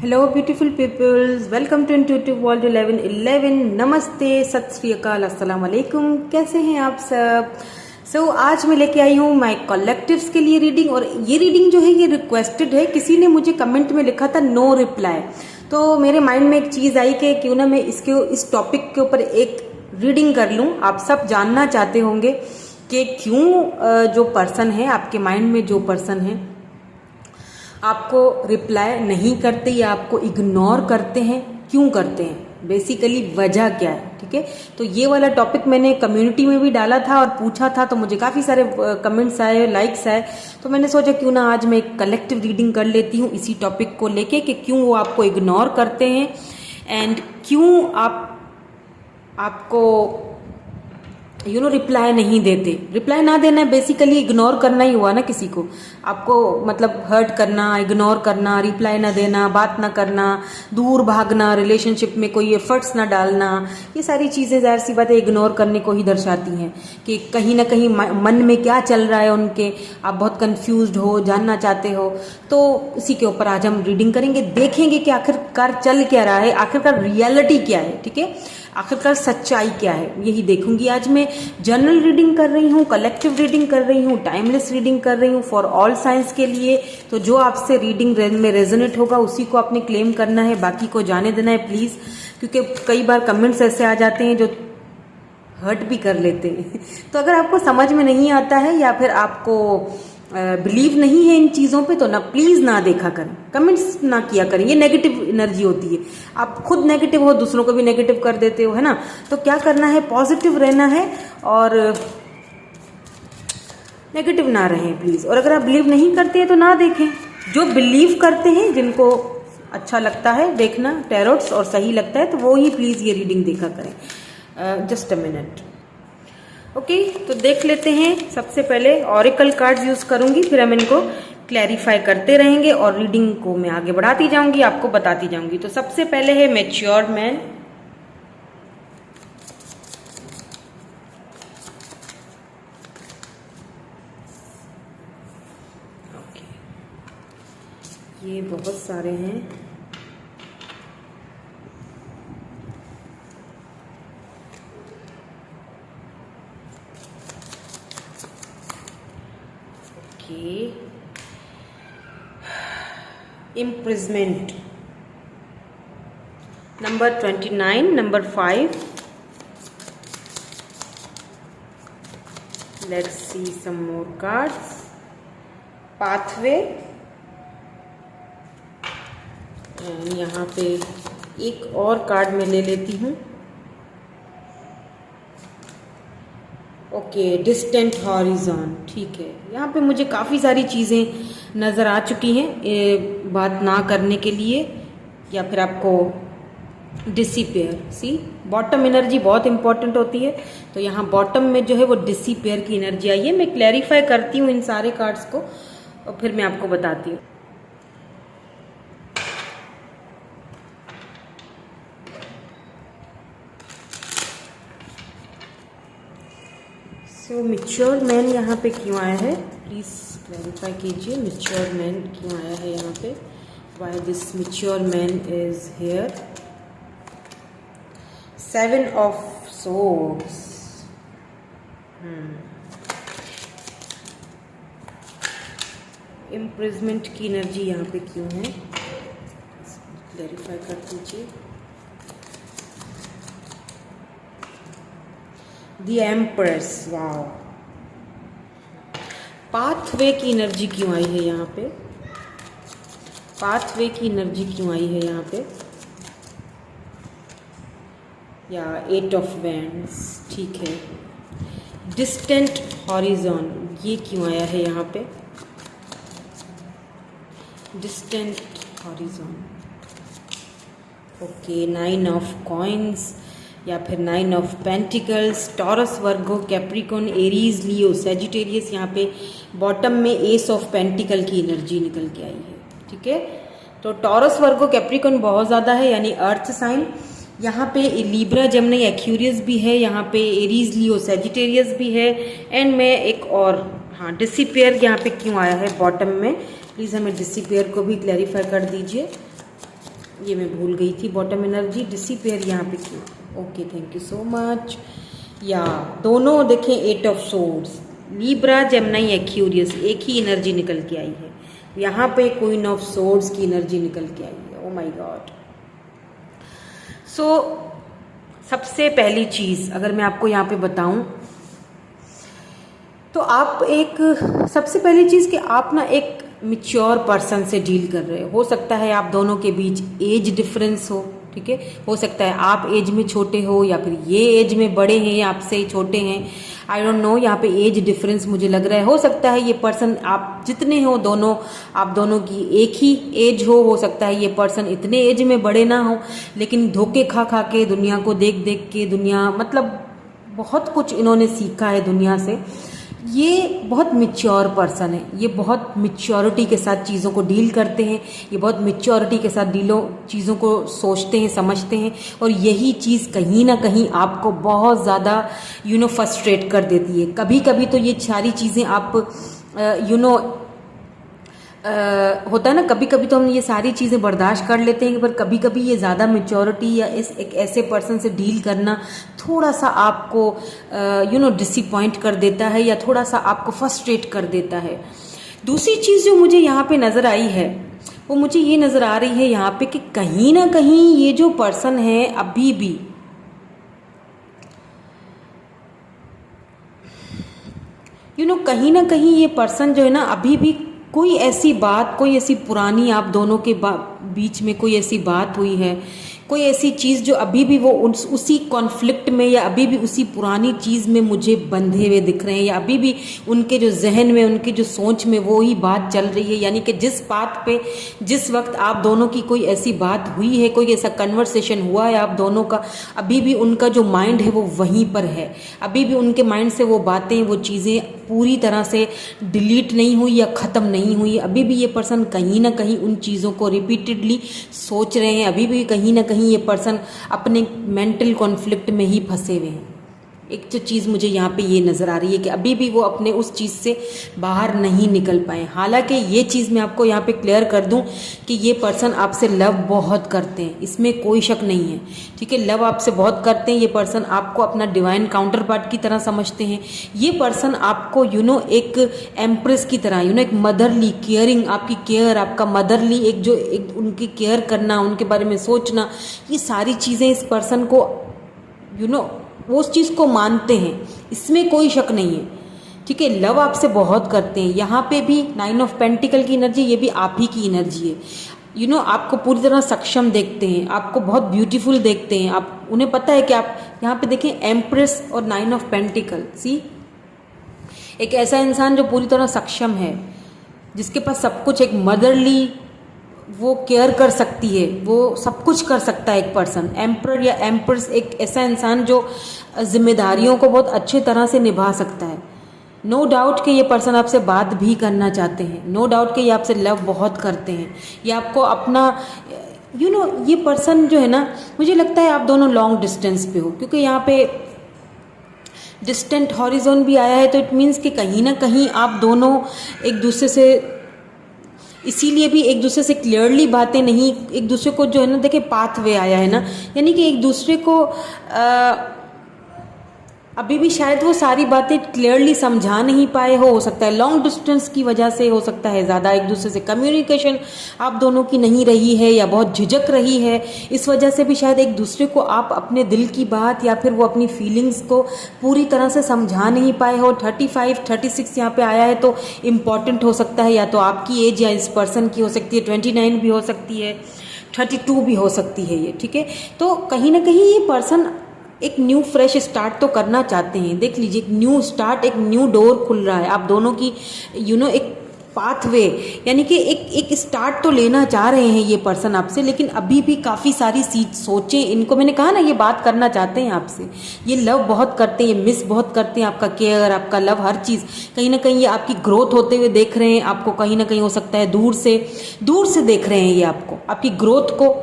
Hello beautiful peoples, welcome to intuitive world 1111। नमस्ते, सत श्री अकाल, अस्सलाम वालेकुम। कैसे हैं आप सब? आज मैं लेके आई हूँ माय कलेक्टिव्स के लिए रीडिंग। और ये रीडिंग जो है ये रिक्वेस्टेड है। किसी ने मुझे कमेंट में लिखा था नो रिप्लाई, तो मेरे माइंड में एक चीज आई कि क्यों ना मैं इस टॉपिक के ऊपर एक रीडिंग कर लूँ। आप सब जानना चाहते होंगे कि क्यों जो पर्सन है आपके माइंड में, जो पर्सन है आपको रिप्लाई नहीं करते या आपको इग्नोर करते हैं, क्यों करते हैं, बेसिकली वजह क्या है। ठीक है, तो ये वाला टॉपिक मैंने कम्युनिटी में भी डाला था और पूछा था, तो मुझे काफ़ी सारे कमेंट्स आए, लाइक्स आए। तो मैंने सोचा क्यों ना आज मैं एक कलेक्टिव रीडिंग कर लेती हूँ इसी टॉपिक को लेके कि क्यों वो आपको इग्नोर करते हैं एंड क्यों आपको रिप्लाई नहीं देते। रिप्लाई ना देना बेसिकली इग्नोर करना ही हुआ ना किसी को। आपको मतलब हर्ट करना, इग्नोर करना, रिप्लाई ना देना, बात ना करना, दूर भागना, रिलेशनशिप में कोई एफर्ट्स ना डालना, ये सारी चीज़ें जाहिर सी बात है इग्नोर करने को ही दर्शाती हैं कि कहीं ना कहीं मन में क्या चल रहा है उनके, आप बहुत कंफ्यूज्ड हो, जानना चाहते हो। तो इसी के ऊपर आज हम रीडिंग करेंगे, देखेंगे कि आखिरकार चल क्या रहा है, आखिरकार रियलिटी क्या है। ठीक है, आखिरकार सच्चाई क्या है, यही देखूंगी आज मैं। जनरल रीडिंग कर रही हूँ, कलेक्टिव रीडिंग कर रही हूँ, टाइमलेस रीडिंग कर रही हूँ फॉर ऑल साइंस के लिए। तो जो आपसे रीडिंग में रेजोनेट होगा उसी को आपने क्लेम करना है, बाकी को जाने देना है प्लीज, क्योंकि कई बार कमेंट्स ऐसे आ जाते हैं जो हर्ट भी कर लेते हैं। तो अगर आपको समझ में नहीं आता है या फिर आपको बिलीव नहीं है इन चीज़ों पे, तो ना प्लीज़ ना देखा करें, कमेंट्स ना किया करें। ये नेगेटिव एनर्जी होती है, आप खुद नेगेटिव हो, दूसरों को भी नेगेटिव कर देते हो, है ना। तो क्या करना है, पॉजिटिव रहना है और नेगेटिव ना रहें प्लीज़। और अगर आप बिलीव नहीं करते हैं तो ना देखें। जो बिलीव करते हैं, जिनको अच्छा लगता है देखना टैरोट्स और सही लगता है, तो वो ही प्लीज़ ये रीडिंग देखा करें। Just a minute. ओके, तो देख लेते हैं। सबसे पहले ऑरिकल कार्ड्स यूज करूंगी, फिर हम इनको क्लैरिफाई करते रहेंगे और रीडिंग को मैं आगे बढ़ाती जाऊंगी, आपको बताती जाऊंगी। तो सबसे पहले है मैच्योर मैन। ओके, ये बहुत सारे हैं। Imprisonment, number 29, number 5. Let's see some more cards. Pathway, and यहाँ पे एक और कार्ड मैं ले लेती हूँ। Okay, distant horizon. ठीक है, यहाँ पे मुझे काफ़ी सारी चीज़ें नज़र आ चुकी हैं बात ना करने के लिए, या फिर आपको डिसिपेयर। सी, बॉटम एनर्जी बहुत इंपॉर्टेंट होती है, तो यहाँ बॉटम में जो है वो डिसिपेयर की एनर्जी आई है। मैं क्लैरिफाई करती हूँ इन सारे कार्ड्स को और फिर मैं आपको बताती हूँ। तो मैच्योर मैन यहाँ पे क्यों आया है, प्लीज़ क्लैरिफाई कीजिए। मैच्योर मैन क्यों आया है यहाँ पे, why this mature man is here. 7 of swords. Imprisonment की एनर्जी यहाँ पे क्यों है, क्लैरिफाई कर दीजिए। The empress, wow. पाथवे की एनर्जी क्यों आई है यहाँ पे, पाथवे की एनर्जी क्यों आई है यहाँ पे, या 8 ऑफ वैंड्स। ठीक है, डिस्टेंट हॉरिजॉन, ये क्यों आया है यहाँ पे, distant horizon. Okay, 9 of coins या फिर 9 of pentacles. Taurus, Virgo, Capricorn, Aries, Leo, Sagittarius. यहाँ पे बॉटम में एस ऑफ पेंटिकल की एनर्जी निकल के आई है। ठीक है, तो टॉरस, वर्गो, कैप्रिकॉन बहुत ज़्यादा है, यानी अर्थ साइन। यहाँ पे लिब्रा, जेमिनी, एक्यूरियस भी है, यहाँ पे एरीज, लियो, सेजिटेरियस भी है। एंड में एक और, हाँ, डिसिपेयर यहाँ पे क्यों आया है बॉटम में, प्लीज़ हमें डिसिपेयर को भी क्लैरिफाई कर दीजिए। ये मैं भूल गई थी, बॉटम एनर्जी डिसिपेयर यहाँ पे क्यों। Okay, thank you so much. या दोनों देखें 8 of swords, Libra Gemini Aquarius, एक ही एनर्जी निकल के आई है। यहाँ पे क्वीन ऑफ सोर्ड्स की एनर्जी निकल के आई है। Oh my God. सो सबसे पहली चीज़ अगर मैं आपको यहाँ पे बताऊं तो आप एक, सबसे पहली चीज़ कि आप ना एक मिच्योर पर्सन से डील कर रहे हो सकता है आप दोनों के बीच एज डिफरेंस हो, ठीक है, हो सकता है आप एज में छोटे हो या फिर ये एज में बड़े हैं, आपसे छोटे हैं, आई डोंट नो, यहाँ पे एज डिफरेंस मुझे लग रहा है। हो सकता है ये पर्सन, आप जितने हो दोनों, आप दोनों की एक ही एज हो सकता है ये पर्सन इतने एज में बड़े ना हो, लेकिन धोखे खा खा के, दुनिया को देख देख के, दुनिया मतलब बहुत कुछ इन्होंने सीखा है दुनिया से। ये बहुत मिच्योर पर्सन है, ये बहुत मिच्योरिटी के साथ चीज़ों को डील करते हैं, ये बहुत मिच्योरिटी के साथ चीज़ों को सोचते हैं, समझते हैं, और यही चीज़ कहीं ना कहीं आपको बहुत ज़्यादा फ्रस्ट्रेट कर देती है। कभी कभी तो ये सारी चीज़ें आप होता है ना, कभी कभी तो हम ये सारी चीज़ें बर्दाश्त कर लेते हैं, पर कभी कभी ये ज़्यादा मैच्योरिटी या इस एक ऐसे पर्सन से डील करना थोड़ा सा आपको डिसअपॉइंट कर देता है या थोड़ा सा आपको फ्रस्ट्रेट कर देता है। दूसरी चीज़ जो मुझे यहाँ पे नज़र आई है वो मुझे ये नज़र आ रही है यहाँ पे कि कहीं ना कहीं ये जो पर्सन है अभी भी कहीं ना कहीं ये पर्सन जो है ना अभी भी कोई ऐसी बात, कोई ऐसी पुरानी आप दोनों के बीच में कोई ऐसी बात हुई है, कोई ऐसी चीज़ जो अभी भी वो उसी कॉन्फ्लिक्ट में या अभी भी उसी पुरानी चीज़ में मुझे बंधे हुए दिख रहे हैं, या अभी भी उनके जो जहन में, उनके जो सोच में वो ही बात चल रही है। यानी कि जिस बात पे, जिस वक्त आप दोनों की कोई ऐसी बात हुई है, कोई ऐसा कन्वर्सेशन हुआ है आप दोनों का, अभी भी उनका जो माइंड है वो वहीं पर है, अभी भी उनके माइंड से वो बातें, वो चीज़ें पूरी तरह से डिलीट नहीं हुई या ख़त्म नहीं हुई। अभी भी ये पर्सन कहीं ना कहीं उन चीज़ों को रिपीटेडली सोच रहे हैं, अभी भी कहीं ना कहीं ये पर्सन अपने मेंटल कॉन्फ्लिक्ट में ही फंसे हुए हैं। एक जो चीज़ मुझे यहाँ पे ये नज़र आ रही है कि अभी भी वो अपने उस चीज़ से बाहर नहीं निकल पाए। हालांकि ये चीज़ मैं आपको यहाँ पे क्लियर कर दूँ कि ये पर्सन आपसे लव बहुत करते हैं, इसमें कोई शक नहीं है, ठीक है, लव आपसे बहुत करते हैं। ये पर्सन आपको अपना डिवाइन काउंटर पार्ट की तरह समझते हैं। ये पर्सन आपको एक एम्प्रेस की तरह, एक मदरली केयरिंग, आपकी केयर, आपका मदरली एक उनकी केयर करना, उनके बारे में सोचना, ये सारी चीज़ें इस पर्सन को वो उस चीज़ को मानते हैं, इसमें कोई शक नहीं है, ठीक है। लव आपसे बहुत करते हैं। यहाँ पे भी 9 ऑफ पेंटिकल की एनर्जी, ये भी आप ही की एनर्जी है। आपको पूरी तरह सक्षम देखते हैं, आपको बहुत ब्यूटीफुल देखते हैं, आप उन्हें पता है कि आप यहाँ पे देखें एम्प्रेस और 9 ऑफ पेंटिकल, सी एक ऐसा इंसान जो पूरी तरह सक्षम है, जिसके पास सब कुछ, एक मदरली वो केयर कर सकती है, वो सब कुछ कर सकता है एक पर्सन। एम्पर या एम्प्रेस एक ऐसा इंसान जो जिम्मेदारियों को बहुत अच्छे तरह से निभा सकता है। नो डाउट कि ये पर्सन आपसे बात भी करना चाहते हैं, नो डाउट कि ये आपसे लव बहुत करते हैं, ये आपको अपना ये पर्सन जो है ना, मुझे लगता है आप दोनों लॉन्ग डिस्टेंस पे हो, क्योंकि यहाँ पे डिस्टेंट हॉरिजॉन भी आया है, तो इट मीन्स कि कहीं ना कहीं आप दोनों एक दूसरे से, इसीलिए भी एक दूसरे से क्लियरली बातें नहीं, एक दूसरे को जो है ना, देखिए पाथवे आया है ना, यानी कि एक दूसरे को अभी भी शायद वो सारी बातें क्लियरली समझा नहीं पाए हो सकता है लॉन्ग डिस्टेंस की वजह से, हो सकता है ज़्यादा एक दूसरे से कम्युनिकेशन आप दोनों की नहीं रही है या बहुत झिझक रही है, इस वजह से भी शायद एक दूसरे को आप अपने दिल की बात या फिर वो अपनी फीलिंग्स को पूरी तरह से समझा नहीं पाए हो। 35, 36 यहाँ पे आया है, तो इम्पॉर्टेंट हो सकता है, या तो आपकी एज या इस पर्सन की हो सकती है, 29 भी हो सकती है, 32 भी हो सकती है ये, ठीक है। तो कहीं ना कहीं ये पर्सन एक न्यू फ्रेश स्टार्ट तो करना चाहते हैं। देख लीजिए, एक न्यू स्टार्ट, एक न्यू डोर खुल रहा है आप दोनों की, एक पाथवे, यानी कि एक स्टार्ट तो लेना चाह रहे हैं ये पर्सन आपसे, लेकिन अभी भी काफ़ी सारी सोचें इनको, मैंने कहा ना, ये बात करना चाहते हैं आपसे, ये लव बहुत करते हैं, ये मिस बहुत करते हैं आपका केयर, आपका लव, हर चीज़। कहीं ना कहीं ये आपकी ग्रोथ होते हुए देख रहे हैं, आपको कहीं ना कहीं हो सकता है दूर से देख रहे हैं ये आपको, आपकी ग्रोथ को।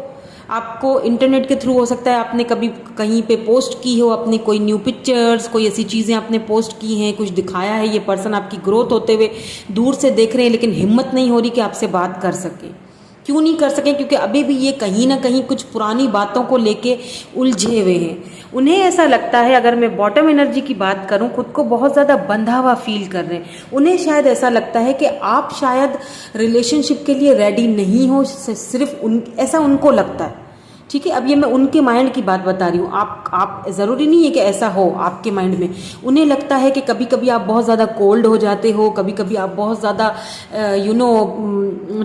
आपको इंटरनेट के थ्रू हो सकता है आपने कभी कहीं पे पोस्ट की हो अपनी कोई न्यू पिक्चर्स, कोई ऐसी चीज़ें आपने पोस्ट की हैं, कुछ दिखाया है, ये पर्सन आपकी ग्रोथ होते हुए दूर से देख रहे हैं, लेकिन हिम्मत नहीं हो रही कि आपसे बात कर सके, क्यों नहीं कर सके? क्योंकि अभी भी ये कहीं ना कहीं कुछ पुरानी बातों को लेके उलझे हुए हैं। उन्हें ऐसा लगता है, अगर मैं बॉटम एनर्जी की बात करूं, खुद को बहुत ज़्यादा बंधा हुआ फील कर रहे हैं। उन्हें शायद ऐसा लगता है कि आप शायद रिलेशनशिप के लिए रेडी नहीं हो, सिर्फ ऐसा उनको लगता है। ठीक है, अब ये मैं उनके माइंड की बात बता रही हूँ। आप ज़रूरी नहीं है कि ऐसा हो आपके माइंड में। उन्हें लगता है कि कभी कभी आप बहुत ज़्यादा कोल्ड हो जाते हो, कभी कभी आप बहुत ज़्यादा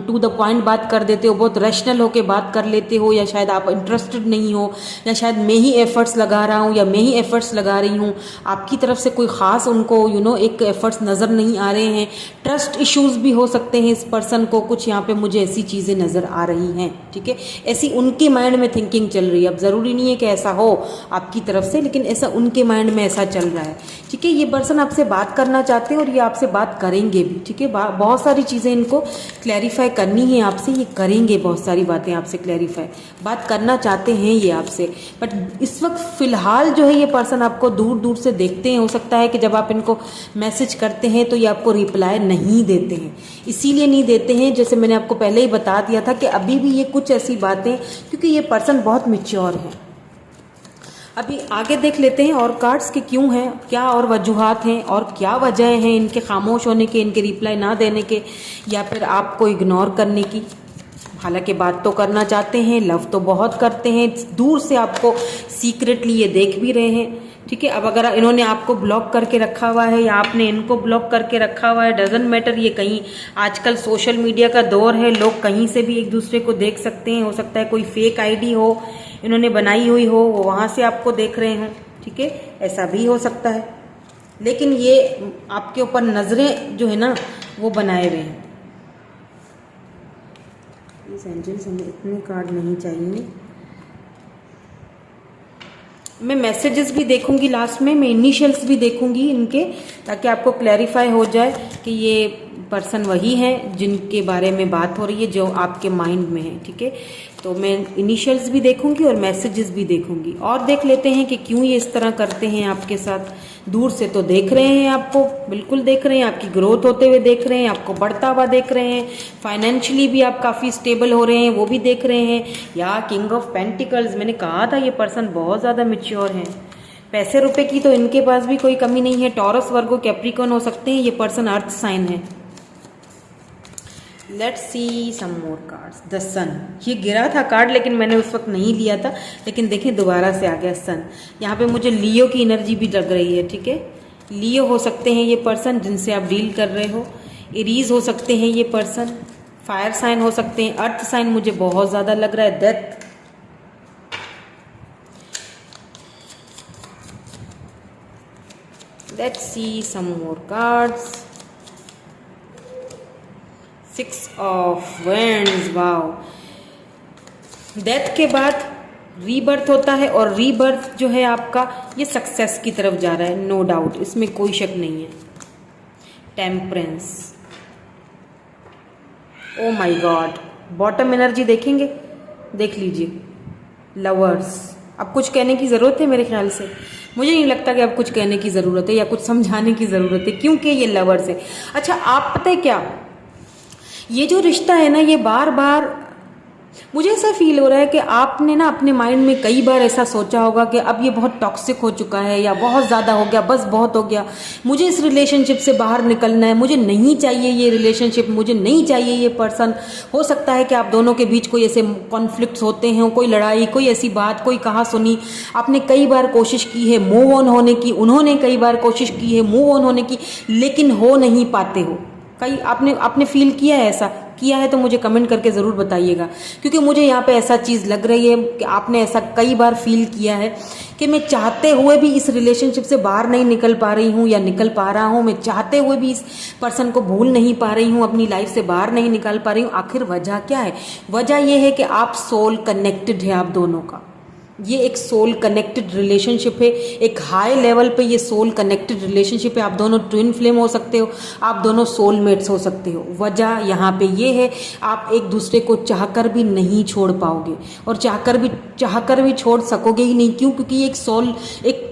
टू द पॉइंट बात कर देते हो, बहुत रैशनल होके बात कर लेते हो, या शायद आप इंटरेस्टेड नहीं हो, या शायद मैं ही एफर्ट्स लगा रहा हूँ या मैं ही एफर्ट्स लगा रही हूँ, आपकी तरफ से कोई ख़ास उनको एक एफर्ट्स नज़र नहीं आ रहे हैं। ट्रस्ट इश्यूज़ भी हो सकते हैं इस पर्सन को, कुछ यहाँ पे मुझे ऐसी चीज़ें नज़र आ रही हैं। ठीक है, ऐसी उनके माइंड में थिंकिंग चल रही है। अब ज़रूरी नहीं है कि ऐसा हो आपकी तरफ से, लेकिन ऐसा उनके माइंड में ऐसा चल रहा है। ठीक है, ये पर्सन आपसे बात करना चाहते हैं और ये आपसे बात करेंगे भी। ठीक है, बहुत सारी चीज़ें इनको क्लैरिफाई करनी है आपसे, ये करेंगे बहुत सारी बातें आपसे क्लैरिफाई, बात करना चाहते हैं ये आपसे। बट इस वक्त फ़िलहाल जो है ये पर्सन आपको दूर दूर से देखते हैं। हो सकता है कि जब आप इनको मैसेज करते हैं तो ये आपको रिप्लाई नहीं देते हैं। इसीलिए नहीं देते हैं, जैसे मैंने आपको पहले ही बता दिया था, कि अभी भी ये कुछ ऐसी बातें, क्योंकि ये पर्सन बहुत मैच्योर है। अभी आगे देख लेते हैं और कार्ड्स के क्यों हैं, क्या और वजूहात हैं और क्या वजह हैं इनके खामोश होने के, इनके रिप्लाई ना देने के, या फिर आपको इग्नोर करने की। हालांकि बात तो करना चाहते हैं, लव तो बहुत करते हैं, दूर से आपको सीक्रेटली ये देख भी रहे हैं। ठीक है, अब अगर इन्होंने आपको ब्लॉक करके रखा हुआ है या आपने इनको ब्लॉक करके रखा हुआ है, डजेंट मैटर। ये कहीं आजकल सोशल मीडिया का दौर है, लोग कहीं से भी एक दूसरे को देख सकते हैं। हो सकता है कोई फेक आईडी हो इन्होंने बनाई हुई हो, वो वहाँ से आपको देख रहे हों। ठीक है, ऐसा भी हो सकता है, लेकिन ये आपके ऊपर नज़रें जो है ना वो बनाए हुए हैं। इस एंजल्स हमें इतने कार्ड नहीं चाहिए। मैं मैसेजेस भी देखूंगी लास्ट में, मैं इनिशियल्स भी देखूंगी इनके, ताकि आपको क्लैरिफाई हो जाए कि ये पर्सन वही हैं जिनके बारे में बात हो रही है, जो आपके माइंड में है। ठीक है, तो मैं इनिशियल्स भी देखूंगी और मैसेजेस भी देखूंगी, और देख लेते हैं कि क्यों ये इस तरह करते हैं आपके साथ। दूर से तो देख रहे हैं आपको, बिल्कुल देख रहे हैं, आपकी ग्रोथ होते हुए देख रहे हैं, आपको बढ़ता हुआ देख रहे हैं, फाइनेंशियली भी आप काफ़ी स्टेबल हो रहे हैं वो भी देख रहे हैं। या किंग ऑफ पेंटिकल्स, मैंने कहा था ये पर्सन बहुत ज़्यादा मैच्योर हैं। पैसे रुपए की तो इनके पास भी कोई कमी नहीं है। टॉरस, वर्गो, कैप्रिकॉर्न हो सकते हैं। ये पर्सन अर्थ साइन है। Let's see some more cards. The sun, ये गिरा था कार्ड लेकिन मैंने उस वक्त नहीं लिया था, लेकिन देखें दोबारा से आ गया सन। यहाँ पे मुझे लियो की एनर्जी भी लग रही है। ठीक है, लियो हो सकते हैं ये पर्सन जिनसे आप डील कर रहे हो। एरीज हो सकते हैं ये पर्सन, फायर साइन हो सकते हैं, अर्थ साइन मुझे बहुत ज़्यादा लग रहा है, death. Let's see some more cards. 6 of wands, wow. Death के बाद रीबर्थ होता है, और रीबर्थ जो है आपका ये सक्सेस की तरफ जा रहा है, नो डाउट, इसमें कोई शक नहीं है। Temperance, oh my God. Bottom energy देखेंगे, देख लीजिए। लवर्स, अब कुछ कहने की ज़रूरत है मेरे ख्याल से? मुझे नहीं लगता कि अब कुछ कहने की ज़रूरत है या कुछ समझाने की ज़रूरत है, क्योंकि ये लवर्स है। अच्छा, आप पता है क्या, ये जो रिश्ता है ना, ये बार बार मुझे ऐसा फील हो रहा है कि आपने ना अपने माइंड में कई बार ऐसा सोचा होगा कि अब ये बहुत टॉक्सिक हो चुका है, या बहुत ज़्यादा हो गया, बस बहुत हो गया, मुझे इस रिलेशनशिप से बाहर निकलना है, मुझे नहीं चाहिए ये रिलेशनशिप, मुझे नहीं चाहिए ये पर्सन। हो सकता है कि आप दोनों के बीच कोई ऐसे कॉन्फ्लिक्ट्स होते हैं, कोई लड़ाई, कोई ऐसी बात, कोई कहा सुनी। आपने कई बार कोशिश की है मूव ऑन होने की, उन्होंने कई बार कोशिश की है मूव ऑन होने की, लेकिन हो नहीं पाते हो। कई आपने फील किया है, ऐसा किया है तो मुझे कमेंट करके ज़रूर बताइएगा, क्योंकि मुझे यहाँ पे ऐसा चीज़ लग रही है कि आपने ऐसा कई बार फील किया है कि मैं चाहते हुए भी इस रिलेशनशिप से बाहर नहीं निकल पा रही हूँ, या निकल पा रहा हूँ, मैं चाहते हुए भी इस पर्सन को भूल नहीं पा रही हूँ, अपनी लाइफ से बाहर नहीं निकल पा रही हूँ। आखिर वजह क्या है? वजह यह है कि आप सोल कनेक्टेड है, आप दोनों का ये एक सोल कनेक्टेड रिलेशनशिप है। एक हाई लेवल पे ये सोल कनेक्टेड रिलेशनशिप है। आप दोनों ट्विन फ्लेम हो सकते हो, आप दोनों सोलमेट्स हो सकते हो। वजह यहाँ पे ये है, आप एक दूसरे को चाहकर भी नहीं छोड़ पाओगे, और चाहकर भी छोड़ सकोगे ही नहीं। क्यों? क्योंकि ये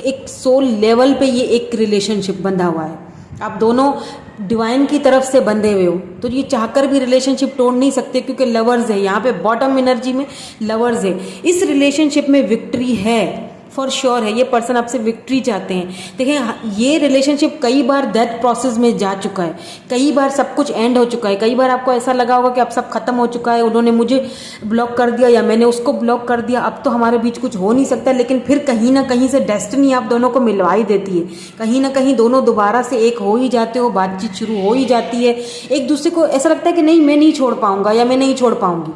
एक सोल लेवल पे ये एक रिलेशनशिप बंधा हुआ है। आप दोनों डिवाइन की तरफ से बंधे हुए हो तो ये चाहकर भी रिलेशनशिप तोड़ नहीं सकते, क्योंकि लवर्स है यहाँ पे, बॉटम एनर्जी में लवर्स है। इस रिलेशनशिप में विक्ट्री है, फॉर श्योर है। ये पर्सन आपसे विक्ट्री चाहते हैं। देखें, ये रिलेशनशिप कई बार डेथ प्रोसेस में जा चुका है, कई बार सब कुछ एंड हो चुका है, कई बार आपको ऐसा लगा होगा कि अब सब खत्म हो चुका है, उन्होंने मुझे ब्लॉक कर दिया या मैंने उसको ब्लॉक कर दिया, अब तो हमारे बीच कुछ हो नहीं सकता। लेकिन फिर कहीं ना कहीं से डेस्टिनी आप दोनों को मिलवा ही देती है, कहीं ना कहीं दोनों दोबारा से एक हो ही जाते हो, बातचीत शुरू हो ही जाती है। एक दूसरे को ऐसा लगता है कि नहीं, मैं नहीं छोड़ पाऊंगा या मैं नहीं छोड़ पाऊंगी।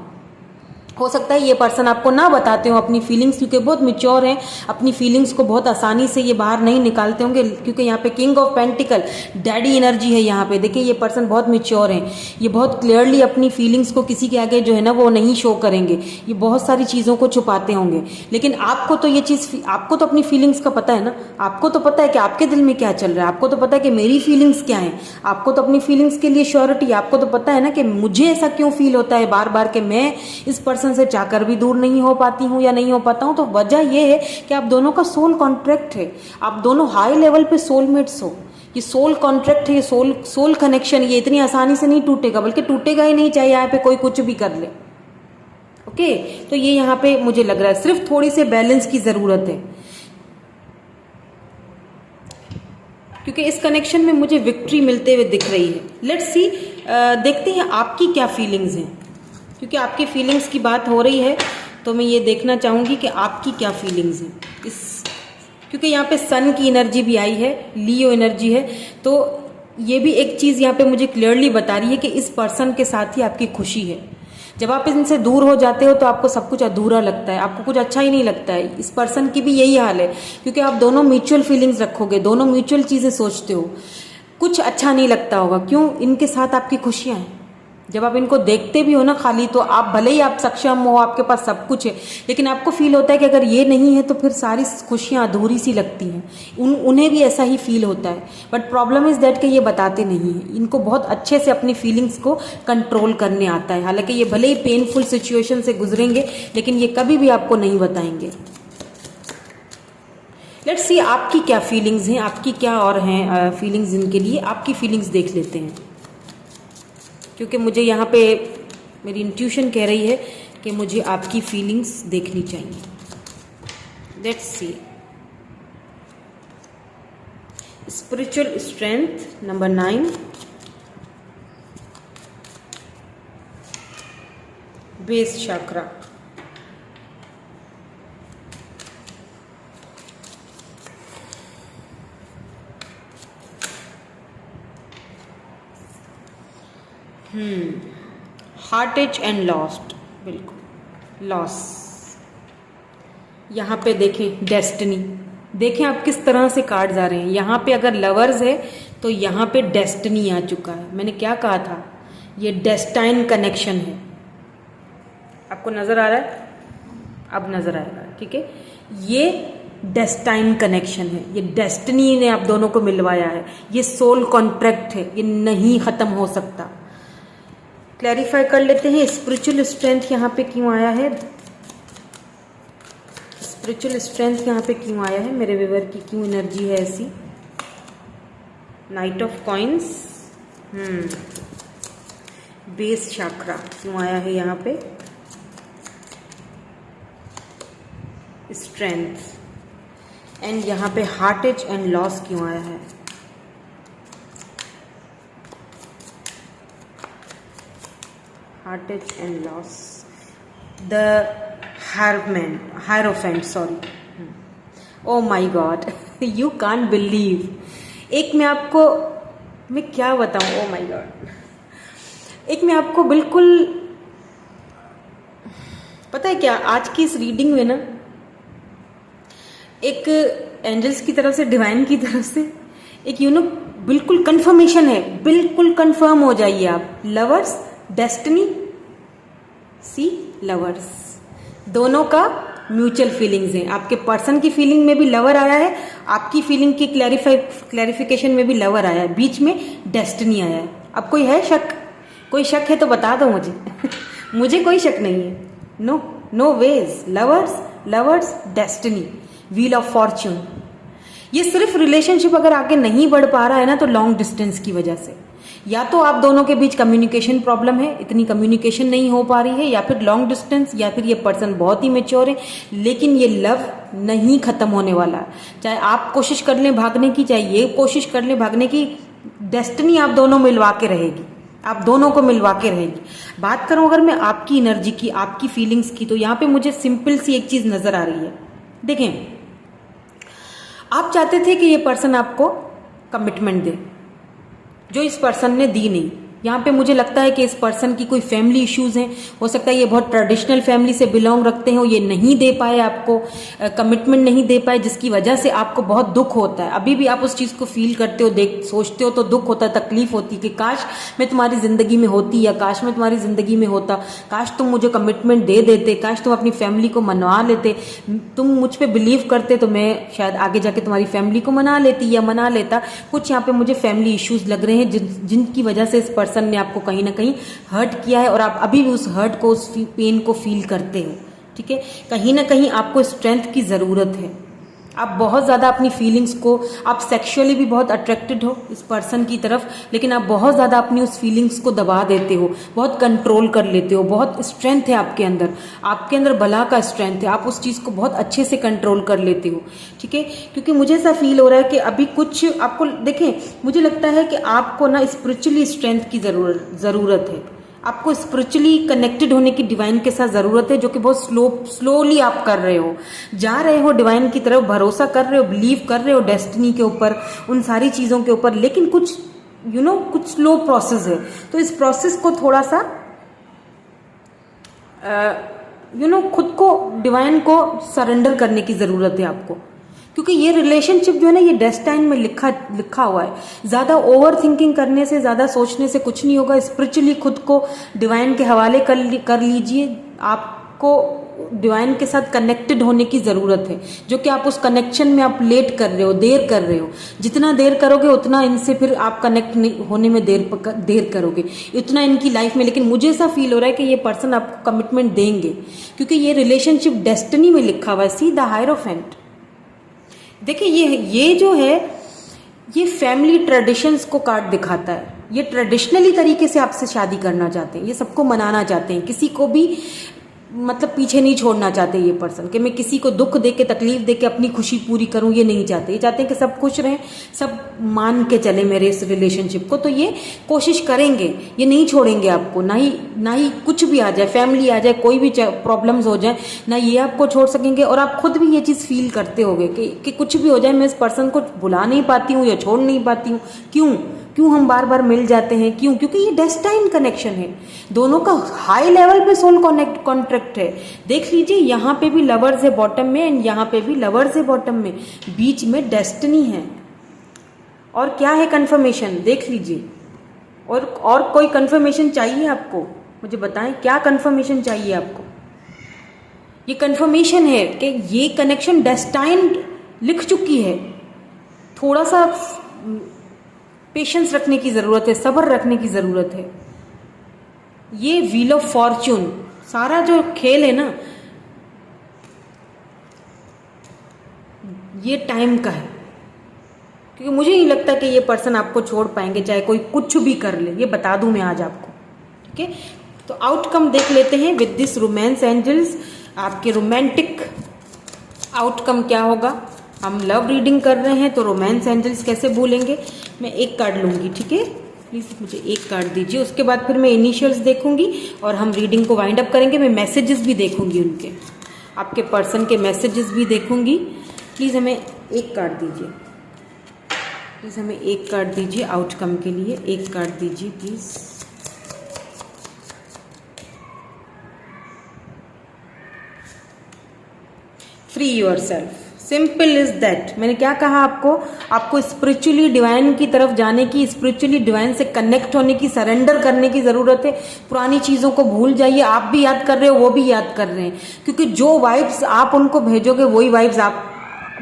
हो सकता है ये पर्सन आपको ना बताते हो अपनी फीलिंग्स, क्योंकि बहुत मैच्योर हैं, अपनी फीलिंग्स को बहुत आसानी से ये बाहर नहीं निकालते होंगे, क्योंकि यहाँ पे king of pentacle, daddy energy है यहाँ पे। देखिए, ये पर्सन बहुत मैच्योर हैं, ये बहुत क्लियरली अपनी फीलिंग्स को किसी के आगे जो है ना वो नहीं शो करेंगे, ये बहुत सारी चीज़ों को छुपाते होंगे। लेकिन आपको तो ये चीज़, आपको तो अपनी फीलिंग्स का पता है ना, आपको तो पता है कि आपके दिल में क्या चल रहा है, आपको तो पता है कि मेरी फीलिंग्स क्या है, आपको तो अपनी फीलिंग्स के लिए श्योरिटी, आपको तो पता है ना कि मुझे ऐसा क्यों फील होता है बार बार कि मैं इस पर्सन से चाहकर भी दूर नहीं हो पाती हूँ या नहीं हो पाता हूँ। तो वजह यह है कि आप दोनों का सोल कॉन्ट्रैक्ट है, आप दोनों हाई लेवल पे सोलमेट्स हो। ये सोल कॉन्ट्रैक्ट है, ये सोल कनेक्शन, ये इतनी आसानी से नहीं टूटेगा, बल्कि टूटेगा ही नहीं, चाहे यहाँ पे कोई कुछ भी कर ले। ओके, तो ये यहाँ पे मुझे लग रहा है सिर्फ थोड़ी से बैलेंस की जरूरत है, क्योंकि इस कनेक्शन में मुझे विक्ट्री मिलते हुए दिख रही है। लेट्स सी, देखते हैं आपकी क्या फीलिंग्स हैं, क्योंकि आपकी फीलिंग्स की बात हो रही है तो मैं ये देखना चाहूँगी कि आपकी क्या फीलिंग्स हैं इस, क्योंकि यहाँ पे सन की एनर्जी भी आई है, लियो एनर्जी है, तो ये भी एक चीज़ यहाँ पे मुझे क्लियरली बता रही है कि इस पर्सन के साथ ही आपकी खुशी है। जब आप इनसे दूर हो जाते हो तो आपको सब कुछ अधूरा लगता है, आपको कुछ अच्छा ही नहीं लगता है। इस पर्सन की भी यही हाल है, क्योंकि आप दोनों म्यूचुअल फीलिंग्स रखोगे, दोनों म्यूचुअल चीज़ें सोचते हो, कुछ अच्छा नहीं लगता होगा। क्यों? इनके साथ आपकी खुशियाँ हैं। जब आप इनको देखते भी हो ना खाली, तो आप भले ही आप सक्षम हो, आपके पास सब कुछ है, लेकिन आपको फील होता है कि अगर ये नहीं है तो फिर सारी खुशियाँ अधूरी सी लगती हैं। उन्हें भी ऐसा ही फील होता है, बट प्रॉब्लम इज़ दैट कि ये बताते नहीं हैं। इनको बहुत अच्छे से अपनी फीलिंग्स को कंट्रोल करने आता है, हालांकि ये भले ही पेनफुल सिचुएशन से गुजरेंगे, लेकिन ये कभी भी आपको नहीं बताएंगे। लेट्स सी आपकी क्या फीलिंग्स हैं, आपकी क्या और हैं फीलिंग्स, इनके लिए आपकी फीलिंग्स देख लेते हैं, क्योंकि मुझे यहाँ पे मेरी इंट्यूशन कह रही है कि मुझे आपकी फीलिंग्स देखनी चाहिए। Let's see, spiritual strength number 9, base chakra, हार्टेज एंड लॉस्ट, बिल्कुल लॉस। यहाँ पे देखें डेस्टिनी, देखें आप किस तरह से कार्ड्स आ रहे हैं। यहाँ पे अगर लवर्स है तो यहाँ पे डेस्टिनी आ चुका है। मैंने क्या कहा था, ये डेस्टाइन कनेक्शन है। आपको नजर आ रहा है? अब नजर आएगा, ठीक है। ये डेस्टाइन कनेक्शन है, ये डेस्टिनी ने आप दोनों को मिलवाया है, ये सोल कॉन्ट्रैक्ट है, ये नहीं खत्म हो सकता। क्लैरिफाई कर लेते हैं स्पिरिचुअल स्ट्रेंथ यहाँ पे क्यों आया है, स्पिरिचुअल स्ट्रेंथ यहाँ पे क्यों आया है, मेरे व्यूअर की क्यों एनर्जी है ऐसी। नाइट ऑफ कॉइन्स, बेस चक्रा क्यों आया है यहाँ पे, स्ट्रेंथ, एंड यहाँ पे हार्टेज एंड लॉस क्यों आया है। Heartache and loss, the Hierophant, sorry. Oh my God, you can't believe. एक मैं आपको, मैं क्या बताऊँ, oh my God. एक मैं आपको बिल्कुल, पता है क्या, आज की इस रीडिंग में ना एक एंजल्स की तरफ से, डिवाइन की तरफ से एक बिल्कुल कंफर्मेशन है, बिल्कुल कंफर्म हो जाइए आप। लवर्स, डेस्टिनी, सी लवर्स, दोनों का म्यूचुअल फीलिंग्स हैं। आपके पर्सन की फीलिंग में भी लवर आया है, आपकी फीलिंग की क्लैरिफिकेशन में भी लवर आया है, बीच में डेस्टिनी आया है। अब कोई है शक? कोई शक है तो बता दो मुझे। मुझे कोई शक नहीं है। No, no ways, lovers, lovers, destiny, wheel of fortune. ये सिर्फ रिलेशनशिप अगर आगे नहीं बढ़ पा रहा है ना, तो लॉन्ग डिस्टेंस की वजह से, या तो आप दोनों के बीच कम्युनिकेशन प्रॉब्लम है, इतनी कम्युनिकेशन नहीं हो पा रही है, या फिर लॉन्ग डिस्टेंस, या फिर ये पर्सन बहुत ही मेच्योर है, लेकिन ये लव नहीं खत्म होने वाला है। चाहे आप कोशिश कर लें भागने की, चाहे ये कोशिश कर लें भागने की, डेस्टिनी आप दोनों मिलवा के रहेगी, आप दोनों को मिलवा के रहेगी। बात करूं अगर मैं आपकी एनर्जी की, आपकी फीलिंग्स की, तो यहाँ पे मुझे सिंपल सी एक चीज नजर आ रही है। देखें, आप चाहते थे कि ये पर्सन आपको कमिटमेंट दे, जो इस पर्सन ने दी नहीं। यहाँ पे मुझे लगता है कि इस पर्सन की कोई फैमिली इश्यूज हैं, हो सकता है ये बहुत ट्रेडिशनल फैमिली से बिलोंग रखते हो, ये नहीं दे पाए आपको कमिटमेंट, नहीं दे पाए, जिसकी वजह से आपको बहुत दुख होता है। अभी भी आप उस चीज़ को फील करते हो, सोचते हो तो दुख होता है, तकलीफ होती है कि काश मैं तुम्हारी ज़िंदगी में होती, या काश मैं तुम्हारी ज़िंदगी में होता, काश तुम मुझे कमिटमेंट दे देते, काश तुम अपनी फैमिली को मनवा लेते, तुम मुझ पर बिलीव करते तो मैं शायद आगे जाके तुम्हारी फैमिली को मना लेती या मना लेता। कुछ यहाँ पे मुझे फैमिली इश्यूज लग रहे हैं जिनकी वजह से इस पर्सन ने आपको कहीं ना कहीं हर्ट किया है, और आप अभी भी उस हर्ट को, उस पेन को फील करते हो। ठीक है, कहीं ना कहीं आपको स्ट्रेंथ की जरूरत है। आप बहुत ज्यादा अपनी फीलिंग्स को, आप सेक्सुअली भी बहुत अट्रैक्टेड हो इस पर्सन की तरफ, लेकिन आप बहुत ज्यादा अपनी उस फीलिंग्स को दबा देते हो, बहुत कंट्रोल कर लेते हो। बहुत स्ट्रेंथ है आपके अंदर बला का स्ट्रेंथ है, आप उस चीज को बहुत अच्छे से कंट्रोल कर लेते हो। ठीक है, क्योंकि मुझे ऐसा फील हो रहा है कि अभी कुछ आपको, देखें, मुझे लगता है कि आपको ना स्पिरिचुअली स्ट्रेंथ की जरूरत है, आपको स्पिरिचुअली कनेक्टेड होने की डिवाइन के साथ जरूरत है, जो कि बहुत स्लोली आप कर रहे हो, जा रहे हो डिवाइन की तरफ, भरोसा कर रहे हो, बिलीव कर रहे हो डेस्टिनी के ऊपर, उन सारी चीजों के ऊपर, लेकिन कुछ कुछ स्लो प्रोसेस है। तो इस प्रोसेस को थोड़ा सा खुद को, डिवाइन को सरेंडर करने की जरूरत है आपको, क्योंकि ये रिलेशनशिप जो है ना, ये डेस्टाइन में लिखा हुआ है। ज्यादा ओवर थिंकिंग करने से, ज्यादा सोचने से कुछ नहीं होगा। स्पिरिचुअली खुद को डिवाइन के हवाले कर लीजिए। आपको डिवाइन के साथ कनेक्टेड होने की जरूरत है, जो कि आप उस कनेक्शन में आप लेट कर रहे हो, देर कर रहे हो। जितना देर करोगे उतना इनसे फिर आप कनेक्ट होने में देर करोगे, उतना इनकी लाइफ में। लेकिन मुझे ऐसा फील हो रहा है कि ये पर्सन आपको कमिटमेंट देंगे, क्योंकि ये रिलेशनशिप डेस्टिनी में लिखा हुआ है। सी द हायरोफेंट, देखिए ये जो है, ये फैमिली ट्रेडिशंस को कार्ड दिखाता है। ये ट्रेडिशनली तरीके से आपसे शादी करना चाहते हैं, ये सबको मनाना चाहते हैं, किसी को भी मतलब पीछे नहीं छोड़ना चाहते ये पर्सन, कि मैं किसी को दुख दे के, तकलीफ दे के अपनी खुशी पूरी करूं, ये नहीं चाहते। ये चाहते हैं कि सब खुश रहें, सब मान के चले मेरे इस रिलेशनशिप को। तो ये कोशिश करेंगे, ये नहीं छोड़ेंगे आपको, ना ही कुछ भी आ जाए, फैमिली आ जाए, कोई भी प्रॉब्लम्स हो जाए, ना ये आपको छोड़ सकेंगे। और आप खुद भी ये चीज़ फील करते होगे कि कुछ भी हो जाए, मैं इस पर्सन को भुला नहीं पाती हूँ या छोड़ नहीं पाती हूँ। क्यों हम बार बार मिल जाते हैं? क्योंकि ये डेस्टाइन कनेक्शन है, दोनों का हाई लेवल पे सोल कॉन्ट्रैक्ट है। देख लीजिए, यहाँ पे भी लवर्स है बॉटम में, एंड यहाँ पे भी लवर्स है बॉटम में, बीच में डेस्टिनी है। और क्या है कंफर्मेशन, देख लीजिए। और कोई कंफर्मेशन चाहिए आपको? मुझे बताएं, क्या कंफर्मेशन चाहिए आपको? ये कंफर्मेशन है कि ये कनेक्शन डेस्टाइन लिख चुकी है। थोड़ा सा पेशेंस रखने की जरूरत है, सब्र रखने की जरूरत है। ये व्हील ऑफ फॉर्च्यून, सारा जो खेल है ना, ये टाइम का है, क्योंकि मुझे नहीं लगता कि ये पर्सन आपको छोड़ पाएंगे, चाहे कोई कुछ भी कर ले। ये बता दूं मैं आज आपको, ठीक है? तो आउटकम देख लेते हैं विद दिस रोमांस एंजल्स। आपके रोमांटिक आउटकम क्या होगा? हम लव रीडिंग कर रहे हैं, तो रोमांस एंजल्स कैसे बोलेंगे? मैं एक कार्ड लूंगी, ठीक है? प्लीज मुझे एक कार्ड दीजिए, उसके बाद फिर मैं इनिशियल्स देखूंगी और हम रीडिंग को वाइंड अप करेंगे। मैं मैसेजेस भी देखूंगी उनके, आपके पर्सन के मैसेजेस भी देखूंगी। प्लीज हमें एक कार्ड दीजिए, प्लीज हमें एक कार्ड दीजिए आउटकम के लिए, एक कार्ड दीजिए please. Free yourself, simple is that. मैंने क्या कहा आपको स्पिरिचुअली डिवाइन की तरफ जाने की, स्पिरिचुअली डिवाइन से कनेक्ट होने की, सरेंडर करने की जरूरत है। पुरानी चीजों को भूल जाइए। आप भी याद कर रहे हो, वो भी याद कर रहे हैं, क्योंकि जो वाइब्स आप उनको भेजोगे वही वाइब्स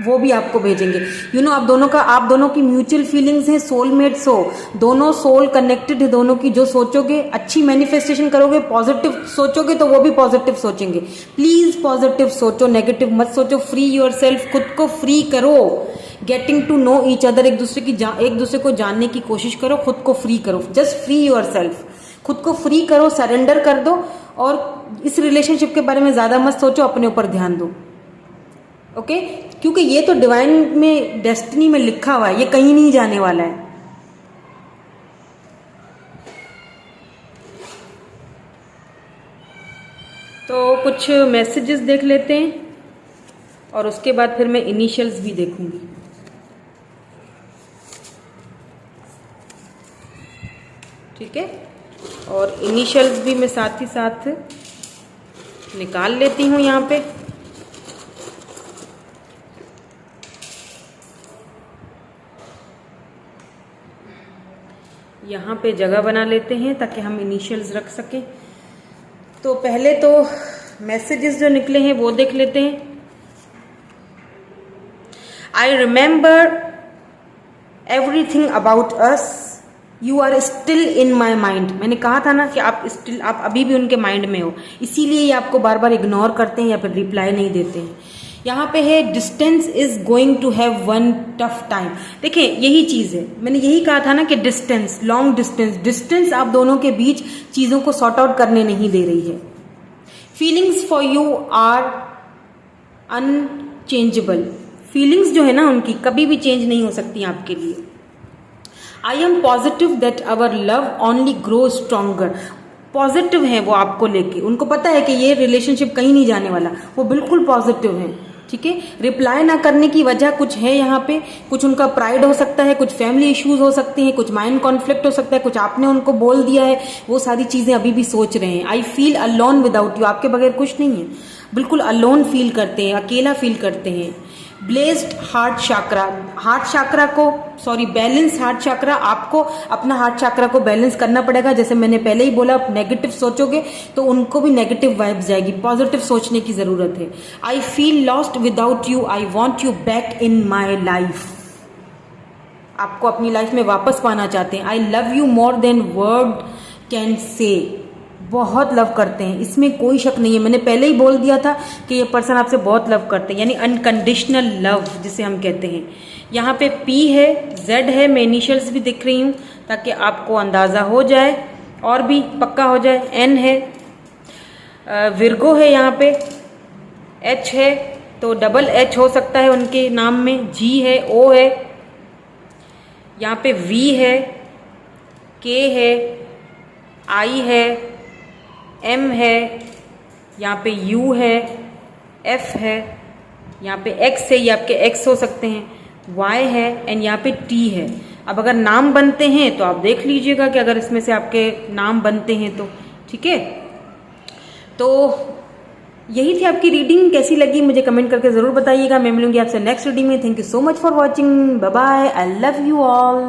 वो भी आपको भेजेंगे। आप दोनों की म्यूचुअल फीलिंग्स है, सोलमेट्स हो, दोनों सोल कनेक्टेड है दोनों की। जो सोचोगे अच्छी मैनिफेस्टेशन करोगे, पॉजिटिव सोचोगे तो वो भी पॉजिटिव सोचेंगे। प्लीज पॉजिटिव सोचो, नेगेटिव मत सोचो। फ्री योरसेल्फ, खुद को फ्री करो। Getting to know each other, एक दूसरे को जानने की कोशिश करो, खुद को फ्री करो, जस्ट फ्री योर सेल्फ, खुद को फ्री करो, सरेंडर कर दो और इस रिलेशनशिप के बारे में ज़्यादा मत सोचो, अपने ऊपर ध्यान दो। ओके क्योंकि ये तो डिवाइन में, डेस्टिनी में लिखा हुआ है, ये कहीं नहीं जाने वाला है। तो कुछ मैसेजेस देख लेते हैं और उसके बाद फिर मैं इनिशियल्स भी देखूंगी। ठीक है, और इनिशियल्स भी मैं साथ ही साथ निकाल लेती हूँ यहाँ पे। यहाँ पे जगह बना लेते हैं ताकि हम इनिशियल्स रख सकें। तो पहले तो मैसेजेस जो निकले हैं वो देख लेते हैं। I remember everything about us, you are still in my mind. मैंने कहा था ना कि आप अभी भी उनके माइंड में हो, इसीलिए ये आपको बार बार इग्नोर करते हैं या फिर रिप्लाई नहीं देते हैं। यहाँ पे है distance is going to have one tough time. देखिए यही चीज़ है, मैंने यही कहा था ना कि डिस्टेंस, लॉन्ग डिस्टेंस आप दोनों के बीच चीज़ों को सॉर्ट आउट करने नहीं दे रही है। Feelings for you are unchangeable. Feelings जो है ना उनकी कभी भी चेंज नहीं हो सकती आपके लिए। I am positive that our love only grow stronger. Positive है वो आपको लेके, उनको पता है कि ये रिलेशनशिप कहीं नहीं जाने वाला, वो बिल्कुल पॉजिटिव है। ठीक है, रिप्लाई ना करने की वजह कुछ है यहाँ पे, कुछ उनका प्राइड हो सकता है, कुछ फैमिली इश्यूज हो सकते हैं, कुछ माइंड कॉन्फ्लिक्ट हो सकता है, कुछ आपने उनको बोल दिया है, वो सारी चीजें अभी भी सोच रहे हैं। I feel alone without you, आपके बगैर कुछ नहीं है, बिल्कुल अलोन फील करते हैं, अकेला फील करते हैं। Blessed heart chakra, balance heart chakra, आपको अपना हार्ट चाक्रा को बैलेंस करना पड़ेगा। जैसे मैंने पहले ही बोला, नेगेटिव सोचोगे तो उनको भी नेगेटिव वाइब्स जाएगी, पॉजिटिव सोचने की जरूरत है। I feel lost without you, I want you back in my life. आपको अपनी लाइफ में वापस पाना चाहते हैं। आई love you more than word can say, बहुत लव करते हैं, इसमें कोई शक नहीं है। मैंने पहले ही बोल दिया था कि ये पर्सन आपसे बहुत लव करते हैं, यानी अनकंडीशनल लव जिसे हम कहते हैं। यहाँ पे P है, Z है, मैं इनिशियल्स भी दिख रही हूँ ताकि आपको अंदाज़ा हो जाए और भी पक्का हो जाए। N है, विर्गो है, यहाँ पे H है तो डबल H हो सकता है उनके नाम में, G है, O है, यहाँ पे V है, K है, I है, M है, यहाँ पे U है, F है, यहाँ पे X है, ये आपके X हो सकते हैं, Y है एंड यहाँ पे T है। अब अगर नाम बनते हैं तो आप देख लीजिएगा कि अगर इसमें से आपके नाम बनते हैं तो ठीक है। तो यही थी आपकी रीडिंग, कैसी लगी मुझे कमेंट करके ज़रूर बताइएगा। मैं मिलूंगी आपसे नेक्स्ट रीडिंग में। Thank you so much for watching, bye bye, I love you all.